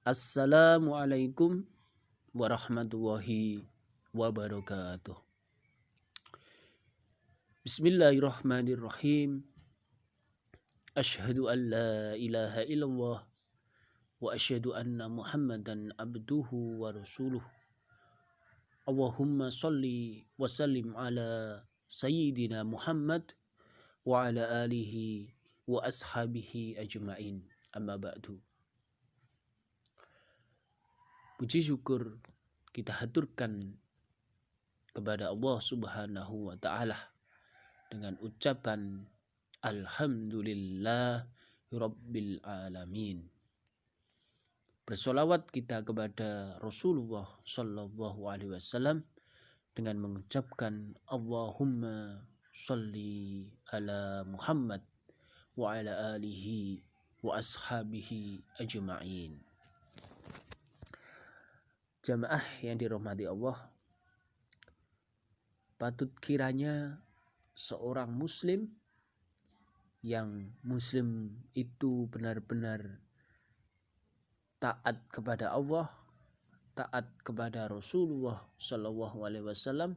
Assalamualaikum warahmatullahi wabarakatuh. Bismillahirrahmanirrahim. Asyhadu an la ilaha illallah wa asyhadu anna Muhammadan abduhu wa rasuluh. Allahumma salli wa sallim ala sayyidina Muhammad wa ala alihi wa ashabihi ajma'in. Amma ba'du. Puji syukur kita haturkan kepada Allah Subhanahu wa taala dengan ucapan alhamdulillah rabbil alamin. Bersolawat kita kepada Rasulullah sallallahu alaihi wasallam dengan mengucapkan Allahumma sholli ala Muhammad wa ala alihi wa ashabihi ajma'in. Jamaah yang dirahmati Allah, patut kiranya seorang muslim yang muslim itu benar-benar taat kepada Allah, taat kepada Rasulullah Shallallahu Alaihi Wasallam,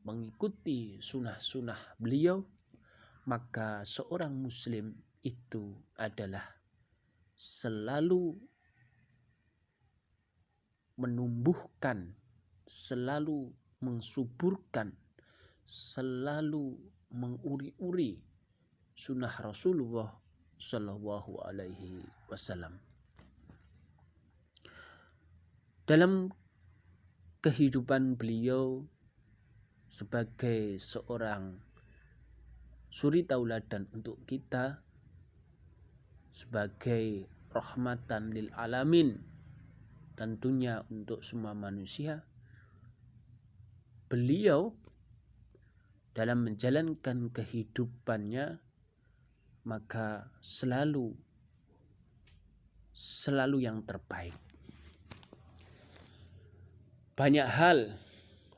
mengikuti sunnah-sunnah beliau, maka seorang muslim itu adalah selalu menumbuhkan, selalu mensuburkan, selalu menguri-uri sunnah Rasulullah Shallallahu Alaihi Wasallam. Dalam kehidupan beliau sebagai seorang suri tauladan untuk kita, sebagai rahmatan lil alamin, tentunya untuk semua manusia, beliau dalam menjalankan kehidupannya maka selalu yang terbaik. Banyak hal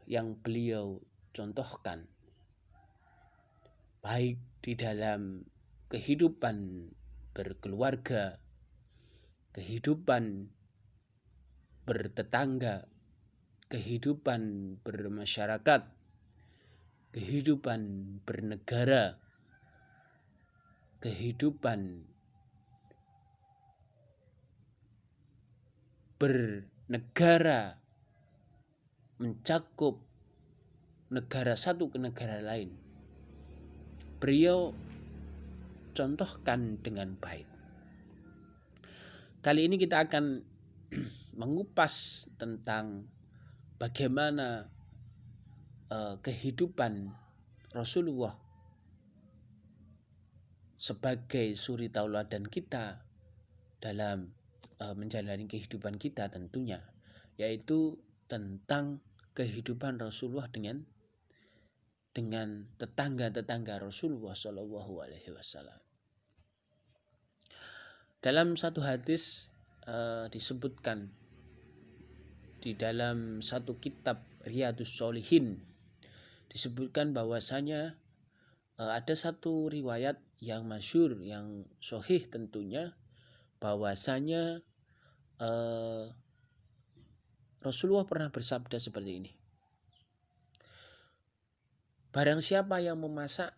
yang beliau contohkan, baik di dalam kehidupan berkeluarga, kehidupan bertetangga, kehidupan bermasyarakat, kehidupan bernegara, kehidupan bernegara mencakup negara satu ke negara lain. Beliau contohkan dengan baik. Kali ini kita akan mengupas tentang bagaimana kehidupan Rasulullah sebagai suri tauladan kita dalam menjalani kehidupan kita tentunya, yaitu tentang kehidupan Rasulullah dengan tetangga-tetangga Rasulullah Shallallahu Alaihi Wasallam. Dalam satu hadis disebutkan di dalam satu kitab Riyadhus Shalihin, disebutkan bahwasanya ada satu riwayat yang masyhur, yang sahih tentunya, bahwasanya Rasulullah pernah bersabda seperti ini: barang siapa yang memasak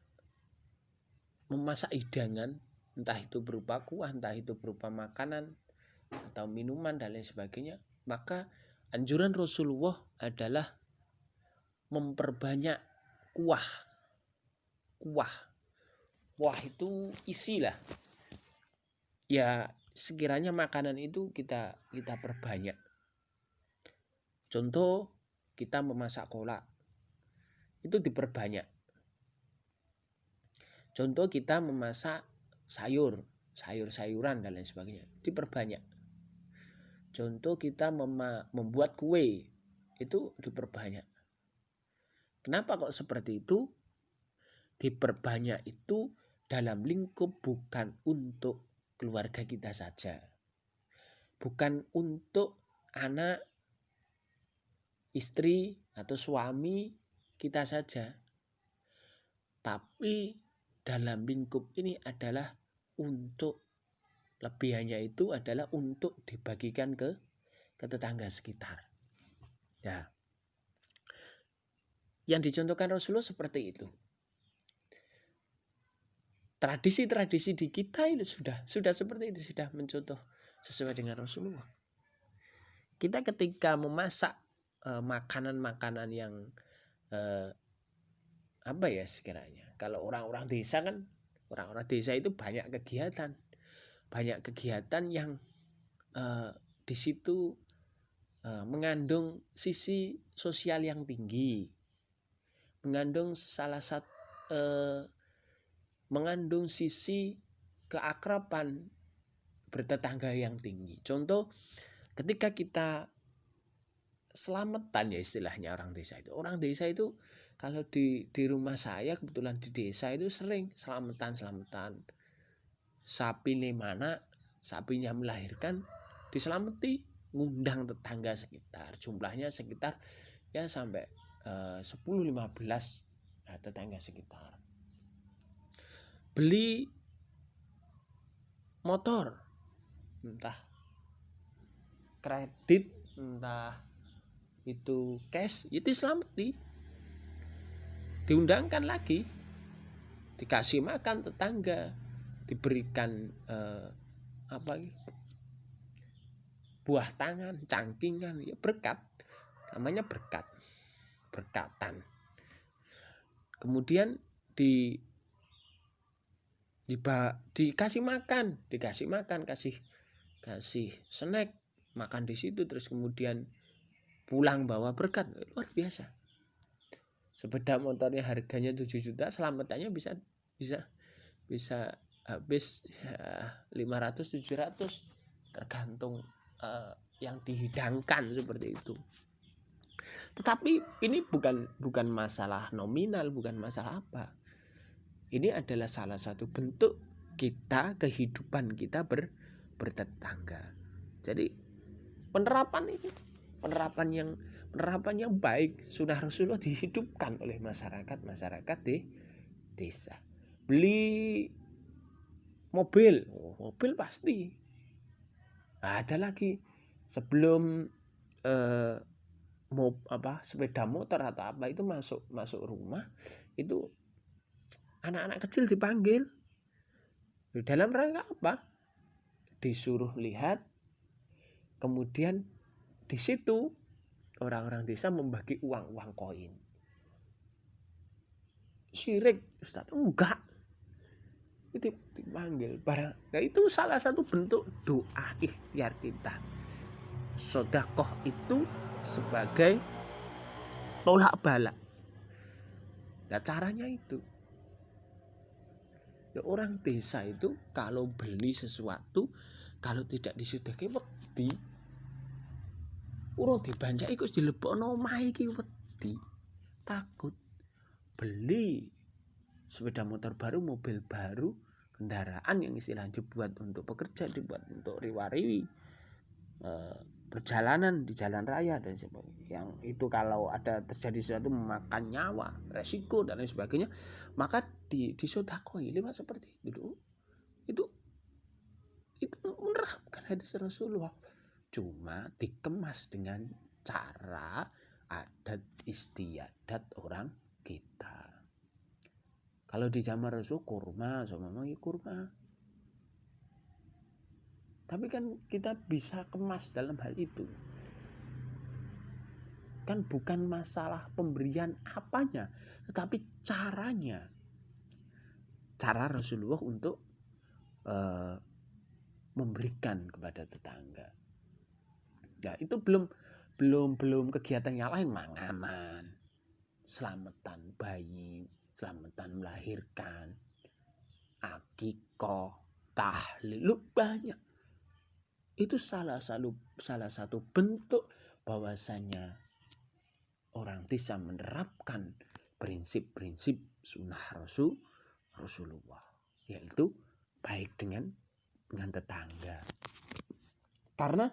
hidangan, entah itu berupa kuah, entah itu berupa makanan atau minuman dan lain sebagainya, maka anjuran Rasulullah adalah memperbanyak kuah. Kuah itu isilah. Ya, sekiranya makanan itu kita perbanyak. Contoh, kita memasak kolak, itu diperbanyak. Contoh, kita memasak sayur-sayuran dan lain sebagainya, diperbanyak. Contoh, kita membuat kue, itu diperbanyak. Kenapa kok seperti itu? Diperbanyak itu dalam lingkup bukan untuk keluarga kita saja, bukan untuk anak, istri atau suami kita saja, tapi dalam lingkup ini adalah untuk Lebihannya itu adalah untuk dibagikan ke tetangga sekitar. Ya. Yang dicontohkan Rasulullah seperti itu. Tradisi-tradisi di kita itu sudah seperti itu, sudah mencontoh sesuai dengan Rasulullah. Kita ketika memasak makanan-makanan yang apa ya sekiranya, kalau orang-orang desa kan, orang-orang desa itu banyak kegiatan yang di situ mengandung sisi sosial yang tinggi, mengandung mengandung sisi keakraban bertetangga yang tinggi. Contoh, ketika kita selamatan ya istilahnya orang desa itu. Orang desa itu kalau di rumah saya kebetulan di desa itu sering selamatan. Sapi mana, sapinya melahirkan diselamati, ngundang tetangga sekitar. Jumlahnya sekitar ya sampai 10-15 tetangga sekitar. Beli motor, entah kredit, entah itu cash, itu diselamati, diundangkan lagi, dikasih makan tetangga, diberikan buah tangan, cangkingan, ya berkat, namanya berkatan. Kemudian dikasih makan, kasih snack, makan di situ, terus kemudian pulang bawa berkat, luar biasa. Sepeda motornya harganya 7 juta, selamatannya bisa habis 500-700 tergantung yang dihidangkan seperti itu. Tetapi ini bukan masalah nominal, bukan masalah apa. Ini adalah salah satu bentuk kita, kehidupan kita bertetangga. Jadi penerapan yang baik sunnah Rasulullah dihidupkan oleh masyarakat di desa. Beli mobil pasti. Ada lagi sebelum sepeda motor atau apa itu masuk rumah, itu anak-anak kecil dipanggil. Dalam rangka apa? Disuruh lihat. Kemudian di situ orang-orang desa membagi uang koin. Syirik, Ustaz? Enggak. Itu dipanggil barang. Nah, itu salah satu bentuk doa ikhtiar kita. Sedekah itu sebagai tolak bala. Nah, caranya itu. Ya, orang desa itu kalau beli sesuatu, kalau tidak disedekah wedi. Urung dibanjaki kok dilebokno omahe iki wedi. Takut beli sepeda motor baru, mobil baru, kendaraan yang istilahnya dibuat untuk pekerja, dibuat untuk riwariwi, perjalanan di jalan raya dan sebagainya. Yang itu kalau ada terjadi sesuatu memakan nyawa, resiko dan lain sebagainya, maka disodakoi lewat seperti itu. Itu menerapkan hadis Rasulullah, cuma dikemas dengan cara adat istiadat orang kita. Kalau di zaman Rasul kurma, kurma. Tapi kan kita bisa kemas dalam hal itu. Kan bukan masalah pemberian apanya, tetapi caranya. Cara Rasulullah untuk memberikan kepada tetangga. Ya, itu belum kegiatan yang lain, manganan, selamatan bayi, selamatan melahirkan, akikoh, tahlil, banyak. Itu salah satu bentuk bahwasanya orang desa menerapkan prinsip-prinsip sunnah Rasulullah, yaitu baik dengan tetangga. Karena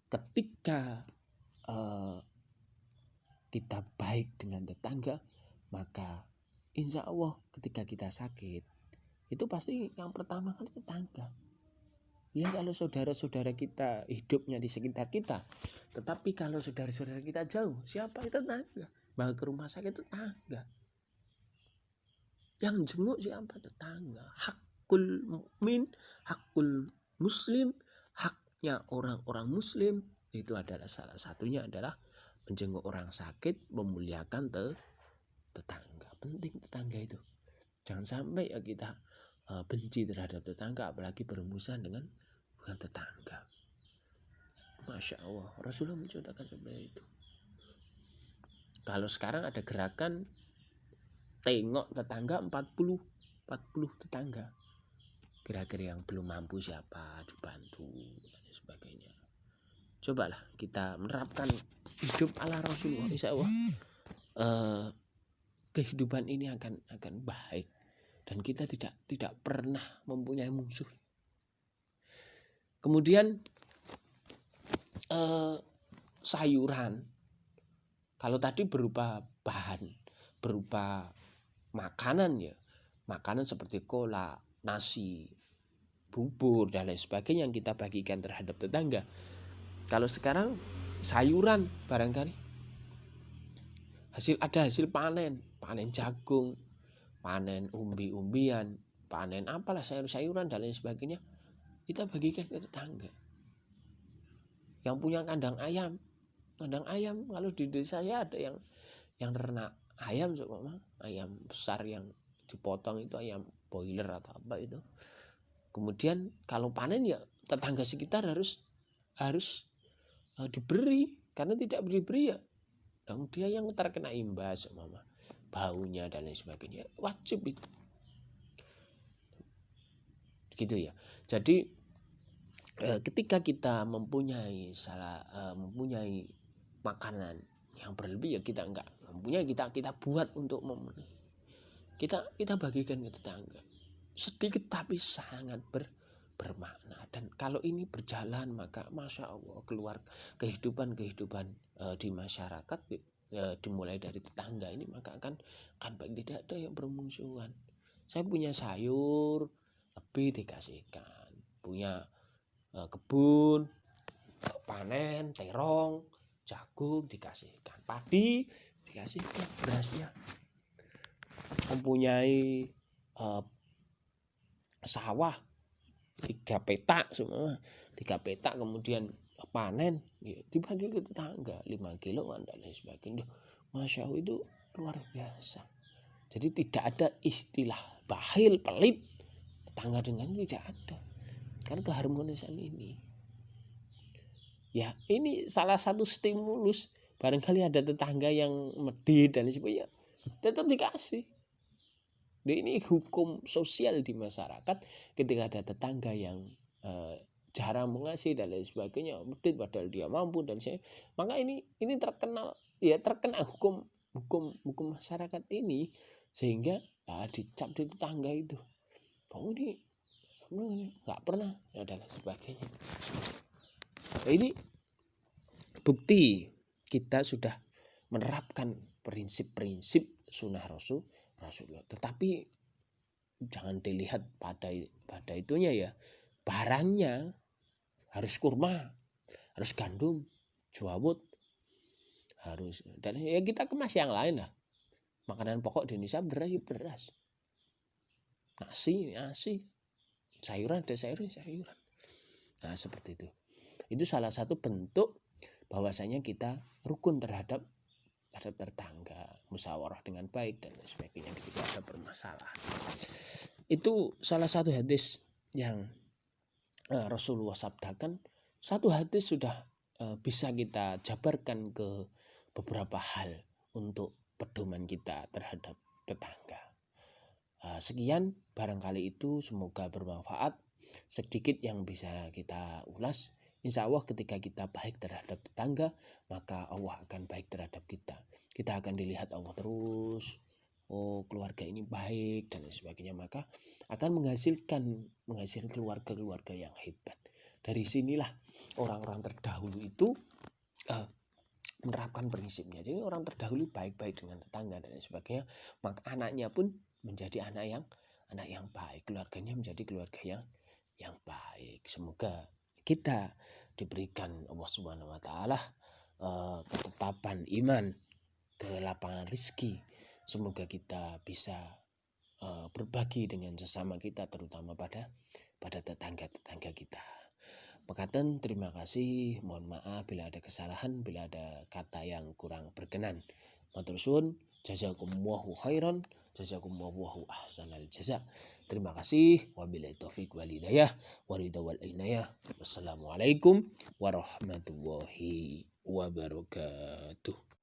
ketika kita baik dengan tetangga, maka insya Allah ketika kita sakit, itu pasti yang pertama kali tetangga. Ya kalau saudara-saudara kita hidupnya di sekitar kita. Tetapi kalau saudara-saudara kita jauh, siapa? Itu tetangga. Bawa ke rumah sakit itu tetangga. Yang jenguk siapa? Tetangga. Hakul mukmin, hakul muslim, haknya orang-orang muslim itu adalah salah satunya adalah menjenguk orang sakit, memuliakan tetangga. Penting tetangga itu. Jangan sampai ya kita benci terhadap tetangga, apalagi bermusuhan dengan tetangga. Masya Allah, Rasulullah mencontohkan seperti itu. Kalau sekarang ada gerakan tengok tetangga 40 tetangga. Kira-kira yang belum mampu siapa dibantu dan sebagainya. Cobalah kita menerapkan hidup ala Rasulullah, insya Allah kehidupan ini akan baik dan kita tidak pernah mempunyai musuh. Kemudian sayuran, kalau tadi berupa bahan, berupa makanan ya, makanan seperti kolak, nasi, bubur dan lain sebagainya yang kita bagikan terhadap tetangga. Kalau sekarang sayuran barangkali hasil panen jagung, panen umbi-umbian, panen apalah sayur-sayuran dan lain sebagainya, kita bagikan ke tetangga. Yang punya kandang ayam kalau di desa saya ada yang ternak ayam, ayam besar yang dipotong itu ayam boiler atau apa itu. Kemudian kalau panen ya tetangga sekitar harus diberi, karena tidak diberi ya dia yang terkena imbas, baunya dan lain sebagainya, wajib itu. Gitu ya. Jadi ketika kita mempunyai makanan yang berlebih ya kita enggak mempunyai, kita buat untuk memenuhi. Kita bagikan ke tetangga. Sedikit tapi sangat bermakna, dan kalau ini berjalan maka Masya Allah kehidupan di masyarakat dimulai dari tetangga ini maka akan baik, tidak ada yang bermusuhan. Saya punya sayur lebih dikasihkan, punya kebun panen terong jagung dikasihkan, padi dikasihkan, berasnya, mempunyai sawah 3 petak semua, 3 petak kemudian panen ya, dibagi ke tetangga 5 kilo dan lain sebagainya. Masya Allah, itu luar biasa. Jadi tidak ada istilah bakhil, pelit tetangga dengan tidak ada, kan keharmonisan ini ya, ini salah satu stimulus. Barangkali ada tetangga yang medit dan sebagainya, tetap dikasih. Ini hukum sosial di masyarakat. Ketika ada tetangga yang jarang mengasihi dan lain sebagainya, medit padahal dia mampu dan maka ini terkena hukum masyarakat ini, sehingga dicap di tetangga itu, kamu ini nggak pernah dan lain sebagainya. Ini bukti kita sudah menerapkan prinsip-prinsip sunnah Rasulullah. Tetapi jangan dilihat pada itunya ya, barangnya harus kurma, harus gandum, jawut, harus, dan ya kita kemas yang lain lah. Makanan pokok di Indonesia beras, nasi, sayuran ada sayuran. Nah seperti itu. Itu salah satu bentuk bahwasanya kita rukun terhadap tetangga, musyawarah dengan baik dan sebagainya ketika ada permasalahan. Itu salah satu hadis yang Rasulullah sabdakan. Satu hadis sudah bisa kita jabarkan ke beberapa hal untuk pedoman kita terhadap tetangga. Sekian barangkali itu, semoga bermanfaat. Sedikit yang bisa kita ulas. Insya Allah ketika kita baik terhadap tetangga, maka Allah akan baik terhadap kita. Kita akan dilihat Allah terus. Oh, keluarga ini baik dan sebagainya, maka akan menghasilkan keluarga yang hebat. Dari sinilah orang-orang terdahulu itu menerapkan prinsipnya. Jadi orang terdahulu baik-baik dengan tetangga dan sebagainya, maka anaknya pun menjadi anak yang baik, keluarganya menjadi keluarga yang yang baik. Semoga kita diberikan Allah Subhanahu wa taala ketetapan iman, kelapangan rizki. Semoga kita bisa berbagi dengan sesama kita, terutama pada tetangga-tetangga kita. Pekaten, terima kasih. Mohon maaf bila ada kesalahan, bila ada kata yang kurang berkenan. Matur suwun, jazakumullahu khairan, jazakumullahu ahsanal jaza. Terima kasih. Wabillahi taufik wal hidayah, waridha wal inayah. Wassalamualaikum warahmatullahi wabarakatuh.